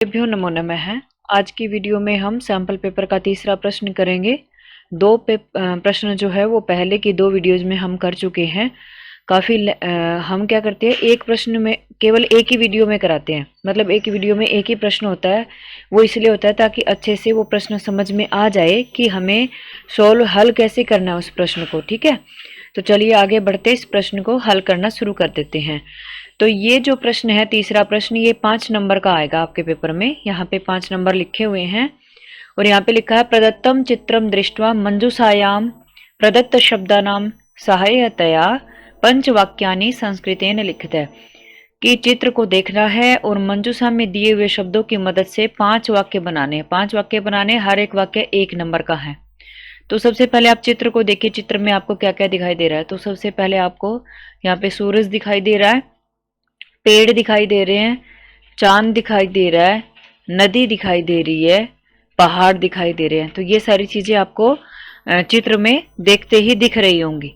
भ्यो नमो नमः। आज की वीडियो में हम सैंपल पेपर का तीसरा प्रश्न करेंगे। प्रश्न जो है वो पहले की दो वीडियोज में हम कर चुके हैं। हम क्या करते हैं, एक प्रश्न में केवल एक ही वीडियो में कराते हैं। मतलब एक ही वीडियो में एक ही प्रश्न होता है। वो इसलिए होता है ताकि अच्छे से वो प्रश्न समझ में आ जाए कि हमें हल कैसे करना है उस प्रश्न को। ठीक है, तो चलिए आगे बढ़ते इस प्रश्न को हल करना शुरू कर देते हैं। तो ये जो प्रश्न है, तीसरा प्रश्न, ये 5 नंबर का आएगा आपके पेपर में। यहाँ पे 5 नंबर लिखे हुए हैं और यहाँ पे लिखा है प्रदत्तम चित्रम दृष्ट्वा मंजूषायाम प्रदत्त शब्दानाम सहायतया पंचवाक्यानि संस्कृतेन लिखित है कि चित्र को देखना है और मंजूषा में दिए हुए शब्दों की मदद से 5 वाक्य बनाने हैं। 5 वाक्य बनाने, हर एक वाक्य 1 नंबर का है। तो सबसे पहले आप चित्र को देखिए, चित्र में आपको क्या क्या दिखाई दे रहा है। तो सबसे पहले आपको यहाँ पे सूरज दिखाई दे रहा है, पेड़ दिखाई दे रहे हैं, चांद दिखाई दे रहा है, नदी दिखाई दे रही है, पहाड़ दिखाई दे रहे हैं। तो ये सारी चीजें आपको चित्र में देखते ही दिख रही होंगी।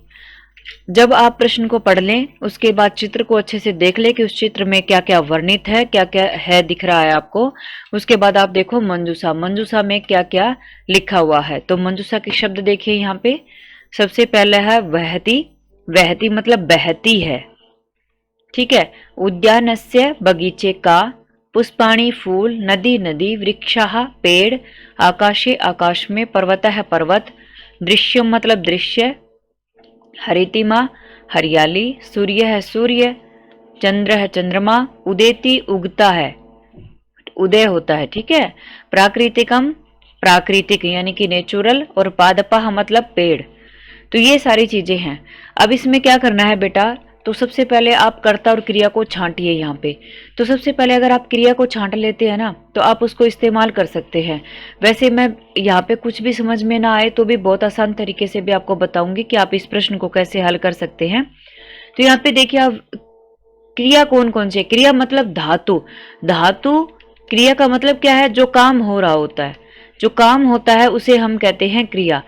जब आप प्रश्न को पढ़ लें, उसके बाद चित्र को अच्छे से देख लें कि उस चित्र में क्या क्या वर्णित है, क्या क्या है दिख रहा है आपको। उसके बाद आप देखो मंजूषा, मंजूषा में क्या क्या लिखा हुआ है। तो मंजूषा के शब्द देखिए यहाँ पे। सबसे पहले है वहती, वहती मतलब बहती है। ठीक है, उद्यानस्य बगीचे का, पुष्पाणि फूल, नदी नदी, वृक्षः पेड़, आकाशे आकाश में, पर्वतः पर्वत, दृश्यम मतलब दृश्य, हरितिमा हरियाली, सूर्य है सूर्य, चंद्र है चंद्रमा, उदेति उगता है, उदय होता है। ठीक है, प्राकृतिकम प्राकृतिक यानी कि नेचुरल, और पादपः मतलब पेड़। तो ये सारी चीजें हैं। अब इसमें क्या करना है बेटा, तो सबसे पहले आप कर्ता और क्रिया को छांटिए यहाँ पे। तो सबसे पहले अगर आप क्रिया को छांट लेते हैं ना, तो आप उसको इस्तेमाल कर सकते हैं। वैसे मैं यहाँ पे कुछ भी समझ में ना आए तो भी बहुत आसान तरीके से भी आपको बताऊंगी कि आप इस प्रश्न को कैसे हल कर सकते हैं। तो यहाँ पे देखिए, आप क्रिया कौन कौन से, क्रिया मतलब धातु। धातु क्रिया का मतलब क्या है, जो काम हो रहा होता है, जो काम होता है उसे हम कहते हैं क्रिया।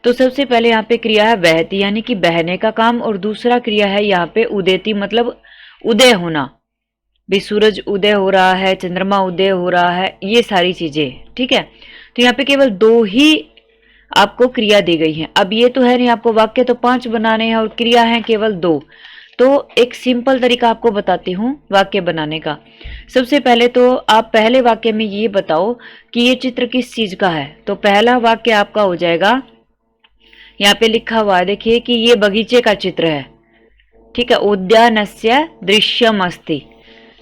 तो सबसे पहले यहाँ पे क्रिया है बहती यानी कि बहने का काम, और दूसरा क्रिया है यहाँ पे उदेती मतलब उदय होना। भी सूरज उदय हो रहा है, चंद्रमा उदय हो रहा है, ये सारी चीजें। ठीक है, तो यहाँ पे केवल 2 ही आपको क्रिया दी गई है। अब ये तो है नहीं, आपको वाक्य तो 5 बनाने हैं और क्रिया है केवल 2। तो एक सिंपल तरीका आपको बताती हूँ वाक्य बनाने का। सबसे पहले तो आप पहले वाक्य में ये बताओ कि ये चित्र किस चीज का है। तो पहला वाक्य आपका हो जाएगा, यहाँ पे लिखा हुआ है देखिए कि ये बगीचे का चित्र है। ठीक है, उद्यानस्य दृश्यम अस्ति।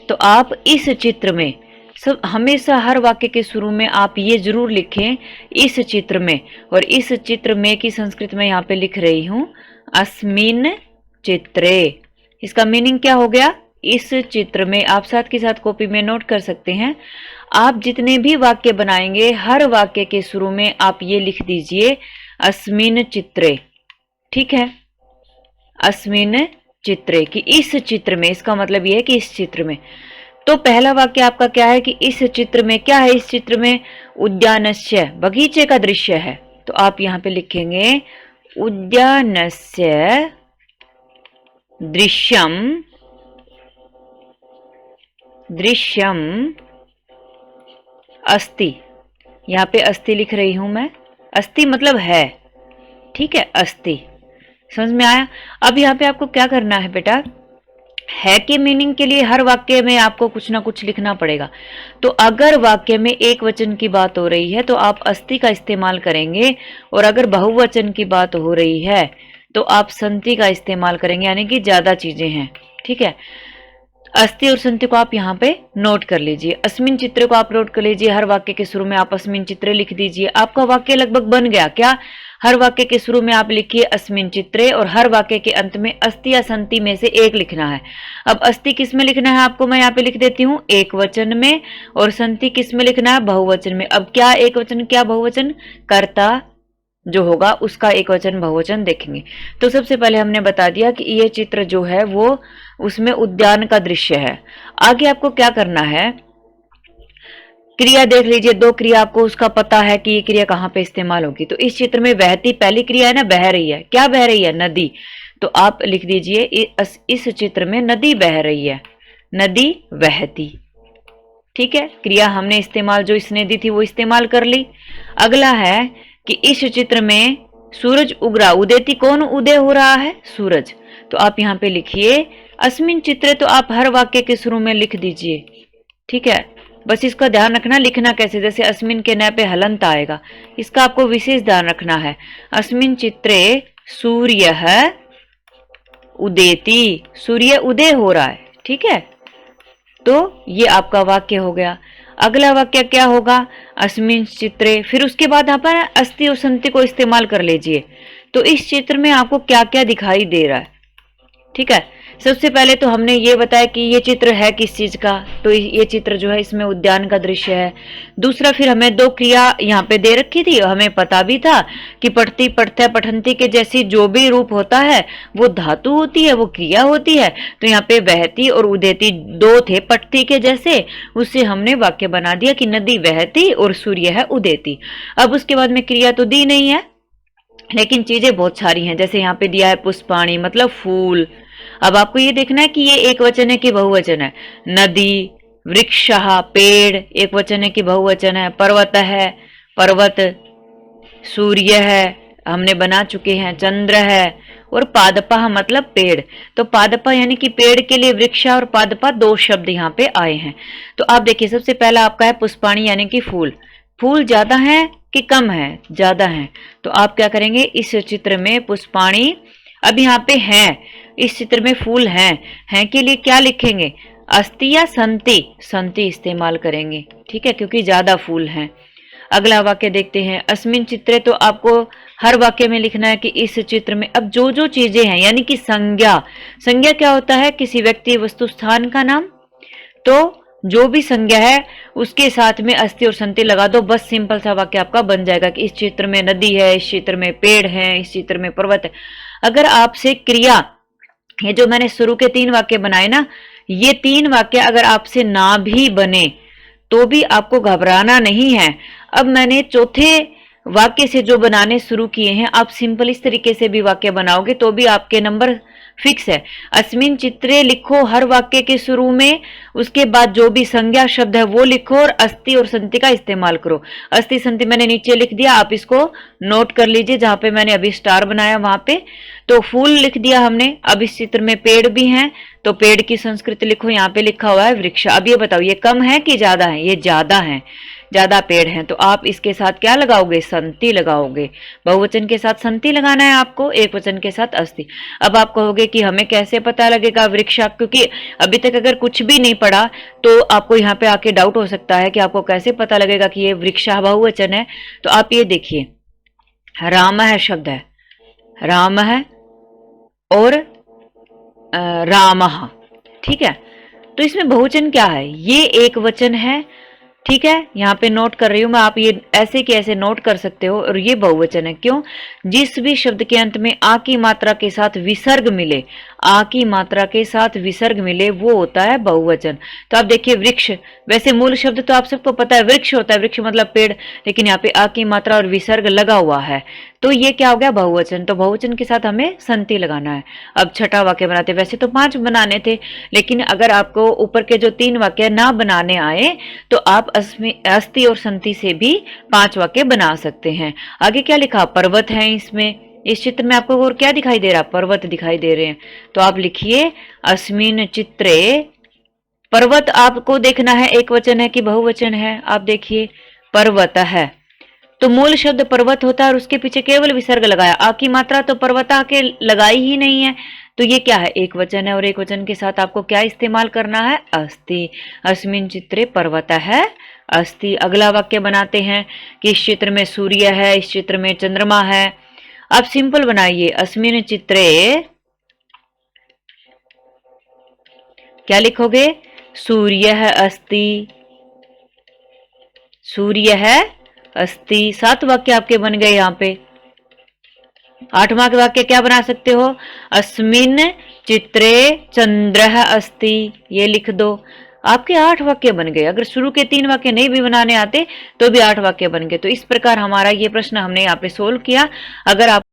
तो आप इस चित्र में सब हमेशा हर वाक्य के शुरू में आप ये जरूर लिखें इस चित्र में। और इस चित्र में की संस्कृत में यहाँ पे लिख रही हूं अस्मिन चित्रे। इसका मीनिंग क्या हो गया, इस चित्र में। आप साथ के साथ कॉपी में नोट कर सकते हैं। आप जितने भी वाक्य बनाएंगे, हर वाक्य के शुरू में आप ये लिख दीजिए अस्मिन चित्रे। ठीक है, अस्मिन चित्रे कि इस चित्र में, इसका मतलब यह है कि इस चित्र में। तो पहला वाक्य आपका क्या है कि इस चित्र में क्या है, इस चित्र में उद्यानस्य बगीचे का दृश्य है। तो आप यहां पे लिखेंगे उद्यानस्य दृश्यम, दृश्यम अस्ति। यहां पे अस्ति लिख रही हूं मैं, अस्ति मतलब है। ठीक है, अस्ति, समझ में आया। अब यहाँ पे आपको क्या करना है बेटा, है के मीनिंग के लिए हर वाक्य में आपको कुछ ना कुछ लिखना पड़ेगा। तो अगर वाक्य में एक वचन की बात हो रही है तो आप अस्ति का इस्तेमाल करेंगे, और अगर बहुवचन की बात हो रही है तो आप संति का इस्तेमाल करेंगे, यानी कि ज्यादा चीजें हैं। ठीक है, अस्ति और संति को आप यहाँ पे नोट कर लीजिए। अस्मिन चित्र को आप नोट कर लीजिए, हर वाक्य के शुरू में आप अस्मिन चित्र लिख दीजिए। आपका वाक्य लगभग बन गया। क्या, हर वाक्य के शुरू में आप लिखिए अस्मिन चित्रे, और हर वाक्य के अंत में अस्ति या संति में से एक लिखना है। अब अस्ति किस में लिखना है आपको मैं यहाँ पे लिख देती हूँ एक वचन में, और संति किस में लिखना है बहुवचन में। अब क्या एक वचन क्या बहुवचन, कर्ता जो होगा उसका एक वचन बहुवचन देखेंगे। तो सबसे पहले हमने बता दिया कि ये चित्र जो है वो उसमें उद्यान का दृश्य है। आगे आपको क्या करना है, क्रिया देख लीजिए। 2 क्रिया आपको उसका पता है कि ये क्रिया कहाँ पे इस्तेमाल होगी। तो इस चित्र में बहती पहली क्रिया है ना, बह रही है। क्या बह रही है, नदी। तो आप लिख दीजिए इस चित्र में नदी बह रही है, नदी बहती। ठीक है, क्रिया हमने इस्तेमाल जो इसने दी थी वो इस्तेमाल कर ली। अगला है कि इस चित्र में सूरज उग रहा, उदेति कौन उदय हो रहा है? सूरज। तो आप यहाँ पे लिखिए अस्मिन चित्रे, तो आप हर वाक्य के शुरू में लिख दीजिए। ठीक है, बस इसका ध्यान रखना लिखना कैसे, जैसे अस्मिन के न पे हलंत आएगा, इसका आपको विशेष ध्यान रखना है। अस्मिन चित्रे सूर्य उदेति, सूर्य उदय हो रहा है। ठीक है, तो ये आपका वाक्य हो गया। अगला वाक्य क्या होगा? अस्मिन चित्रे, फिर उसके बाद आप अस्ति और संति को इस्तेमाल कर लीजिए। तो इस चित्र में आपको क्या क्या दिखाई दे रहा है? ठीक है, सबसे पहले तो हमने ये बताया कि ये चित्र है किस चीज का, तो ये चित्र जो है इसमें उद्यान का दृश्य है। दूसरा, फिर हमें दो क्रिया यहाँ पे दे रखी थी, हमें पता भी था कि पठती पठते पठंती के जैसी जो भी रूप होता है वो धातु होती है, वो क्रिया होती है। तो यहाँ पे बहती और उदेती दो थे पठती के जैसे, उससे हमने वाक्य बना दिया कि नदी बहती और सूर्य है उदेती। अब उसके बाद में क्रिया तो दी नहीं है, लेकिन चीजें बहुत सारी हैं। जैसे यहाँ पे दिया है पुष्पाणी मतलब फूल। अब आपको ये देखना है कि ये एक वचन है कि बहुवचन है। नदी, वृक्ष, पेड़ एक वचन है कि बहुवचन है। पर्वत है, पर्वत, सूर्य है हमने बना चुके हैं, चंद्र है, और पादपा मतलब पेड़। तो पादपा यानी कि पेड़ के लिए वृक्ष और पादपा दो शब्द यहाँ पे आए हैं। तो आप देखिए सबसे पहला आपका है पुष्पाणी यानी कि फूल। फूल ज्यादा है कि कम है? ज्यादा है। तो आप क्या करेंगे, इस चित्र में पुष्पाणी अब यहाँ पे है, इस चित्र में फूल हैं के लिए क्या लिखेंगे? अस्ति या संति? संति इस्तेमाल करेंगे। ठीक है, क्योंकि ज्यादा फूल हैं। अगला वाक्य देखते हैं, अस्मिन चित्रे, तो आपको हर वाक्य में लिखना है कि इस चित्र में। अब जो जो चीजें हैं यानी कि संज्ञा, संज्ञा क्या होता है? किसी व्यक्ति वस्तु स्थान का नाम। तो जो भी संज्ञा है उसके साथ में अस्ति और संति लगा दो, बस सिंपल सा वाक्य आपका बन जाएगा कि इस चित्र में नदी है, इस चित्र में पेड़ है, इस चित्र में पर्वत है। अगर आपसे क्रिया, ये जो मैंने शुरू के 3 वाक्य बनाए ना, ये 3 वाक्य अगर आपसे ना भी बने तो भी आपको घबराना नहीं है। अब मैंने चौथे वाक्य से जो बनाने शुरू किए हैं, आप सिंपल इस तरीके से भी वाक्य बनाओगे तो भी आपके नंबर फिक्स है। अस्मिन चित्रे लिखो हर वाक्य के शुरू में, उसके बाद जो भी संज्ञा शब्द है वो लिखो और अस्ति और संति का इस्तेमाल करो। अस्ति संति मैंने नीचे लिख दिया, आप इसको नोट कर लीजिए जहां पे मैंने अभी स्टार बनाया वहां पे। तो फूल लिख दिया हमने। अब इस चित्र में पेड़ भी हैं, तो पेड़ की संस्कृति लिखो, यहाँ पे लिखा हुआ है वृक्ष। अब ये बताओ ये कम है कि ज्यादा है? ये ज्यादा है, ज्यादा पेड़ हैं। तो आप इसके साथ क्या लगाओगे? संति लगाओगे। बहुवचन के साथ संति लगाना है आपको, एक वचन के साथ अस्ति। अब आप कहोगे कि हमें कैसे पता लगेगा वृक्ष, क्योंकि अभी तक अगर कुछ भी नहीं पढ़ा तो आपको यहाँ पे आके डाउट हो सकता है कि आपको कैसे पता लगेगा कि ये वृक्ष बहुवचन है। तो आप ये देखिए, राम है शब्द है, राम है और रामः। ठीक है, तो इसमें बहुवचन क्या है? ये एक वचन है। ठीक है, यहाँ पे नोट कर रही हूं मैं, आप ये ऐसे के ऐसे नोट कर सकते हो। और ये बहुवचन है, क्यों? जिस भी शब्द के अंत में आ की मात्रा के साथ विसर्ग मिले, आ की मात्रा के साथ विसर्ग मिले, वो होता है बहुवचन। तो आप देखिए वृक्ष, वैसे मूल शब्द तो आप सबको पता है वृक्ष होता है, वृक्ष मतलब पेड़, लेकिन यहाँ पे आ की मात्रा और विसर्ग लगा हुआ है, तो ये क्या हो गया? बहुवचन। तो बहुवचन के साथ हमें संति लगाना है। अब छठा वाक्य बनाते, वैसे तो 5 बनाने थे, लेकिन अगर आपको ऊपर के जो 3 वाक्य ना बनाने आए तो आप अस्ति और संति से भी 5 वाक्य बना सकते हैं। आगे क्या लिखा? पर्वत है इसमें, इस चित्र में आपको और क्या दिखाई दे रहा? पर्वत दिखाई दे रहे हैं। तो आप लिखिए अस्मिन चित्रे, पर्वत आपको देखना है एक वचन है कि बहुवचन है। आप देखिए पर्वत है, तो मूल शब्द पर्वत होता है और उसके पीछे केवल विसर्ग लगाया, आ की मात्रा तो पर्वता के लगाई ही नहीं है, तो ये क्या है? एक वचन है। और एक वचन के साथ आपको क्या इस्तेमाल करना है? अस्ति। अस्मिन चित्रे पर्वत है अस्ति। अगला वाक्य बनाते हैं कि इस चित्र में सूर्य है, इस चित्र में चंद्रमा है। आप सिंपल बनाइए, अस्मिन चित्रे क्या लिखोगे? सूर्य है अस्ति, सूर्य है अस्ति। 7 वाक्य आपके बन गए यहाँ पे। 8वां के वाक्य क्या बना सकते हो? अस्मिन चित्रे चंद्रः अस्ति, ये लिख दो। आपके 8 वाक्य बन गए। अगर शुरू के 3 वाक्य नहीं भी बनाने आते तो भी 8 वाक्य बन गए। तो इस प्रकार हमारा ये प्रश्न हमने यहाँ पे सोल्व किया। अगर आप